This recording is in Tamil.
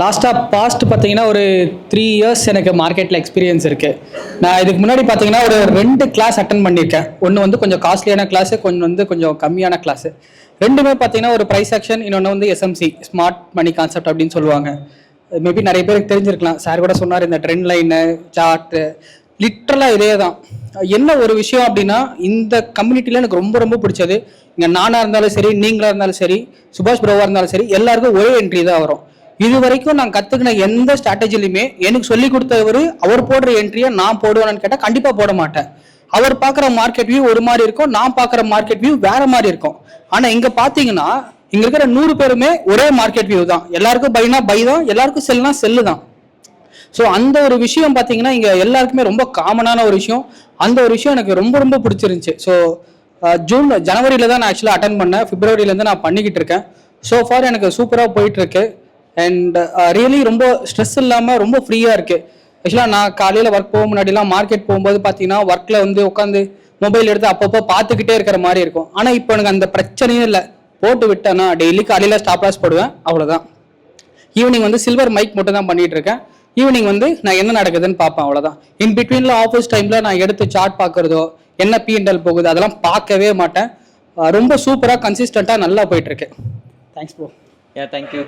லாஸ்ட்டாக பாஸ்ட் பார்த்தீங்கன்னா ஒரு 3 இயர்ஸ் எனக்கு மார்க்கெட்டில் எக்ஸ்பீரியன்ஸ் இருக்குது. நான் இதுக்கு முன்னாடி பார்த்தீங்கன்னா ஒரு 2 கிளாஸ் அட்டன் பண்ணியிருக்கேன். ஒன்று வந்து கொஞ்சம் காஸ்ட்லியான கிளாஸு, கொஞ்சம் கம்மியான கிளாஸு. ரெண்டுமே பார்த்தீங்கன்னா ஒரு ப்ரைஸ் ஆக்ஷன், இன்னொன்று வந்து எஸ்எம்சி, ஸ்மார்ட் மணி கான்செப்ட் அப்படின்னு சொல்லுவாங்க. மேபி நிறைய பேருக்கு தெரிஞ்சிருக்கலாம். சார் கூட சொன்னார், இந்த ட்ரெண்ட் லைனு, சார்ட்டு, லிட்ரலாக இதே தான். என்ன ஒரு விஷயம் அப்படின்னா, இந்த கம்யூனிட்டியில் எனக்கு ரொம்ப ரொம்ப பிடிச்சது, இங்கே நானாக இருந்தாலும் சரி, நீங்களாக இருந்தாலும் சரி, சுபாஷ் ப்ரோவாக இருந்தாலும் சரி, எல்லாருக்கும் ஒரே என்ட்ரி தான் வரும். இது வரைக்கும் நான் கற்றுக்கின எந்த ஸ்ட்ராட்டஜிலையுமே எனக்கு சொல்லி கொடுத்தவர் அவர் போடுற என்ட்ரியை நான் போடுவேன்னு கேட்டால் கண்டிப்பாக போட மாட்டேன். அவர் பார்க்குற மார்க்கெட் வியூ ஒரு மாதிரி இருக்கும், நான் பார்க்குற மார்க்கெட் வியூ வேற மாதிரி இருக்கும். ஆனால் இங்கே பார்த்தீங்கன்னா இங்கே இருக்கிற 100 பேருமே ஒரே மார்க்கெட் வியூ தான். எல்லாருக்கும் பைனா பை தான், எல்லாருக்கும் செல்லுனா செல்லு தான். ஸோ அந்த ஒரு விஷயம் பார்த்தீங்கன்னா இங்கே எல்லாருக்குமே ரொம்ப காமனான ஒரு விஷயம். அந்த ஒரு விஷயம் எனக்கு ரொம்ப ரொம்ப பிடிச்சிருந்துச்சு. ஸோ ஜனவரியில் தான் நான் ஆக்சுவலாக அட்டன் பண்ணேன். பிப்ரவரியிலேருந்து நான் பண்ணிக்கிட்டு இருக்கேன். ஸோ ஃபார் எனக்கு சூப்பராக போயிட்டு இருக்கு. அண்ட் ரியலி ரொம்ப ஸ்ட்ரெஸ் இல்லாமல் ரொம்ப ஃப்ரீயாக இருக்குது. ஆக்சுவலாக நான் காலையில் ஒர்க் போக முன்னாடிலாம் மார்க்கெட் போகும்போது பார்த்தீங்கன்னா ஒர்க்கில் வந்து உட்காந்து மொபைல் எடுத்து அப்பப்போ பார்த்துக்கிட்டே இருக்கிற மாதிரி இருக்கும். ஆனால் இப்போ எனக்கு அந்த பிரச்சனையும் இல்லை. போட்டு விட்டேன்னா டெய்லி காலையில் ஸ்டாப் லாஸ் போடுவேன், அவ்வளோதான். ஈவினிங் வந்து சில்வர் மைக் மட்டும் தான் பண்ணிட்டு இருக்கேன். ஈவினிங் வந்து நான் என்ன நடக்குதுன்னு பார்ப்பேன், அவ்வளோதான். இன் பிட்வீனில் ஆஃபீஸ் டைமில் நான் எடுத்து சார்ட் பார்க்குறதோ, என்ன P&L போகுது அதெல்லாம் பார்க்கவே மாட்டேன். ரொம்ப சூப்பராக கன்சிஸ்டண்ட்டாக நல்லா போயிட்டுருக்கு. Thanks bro. தேங்க்யூ.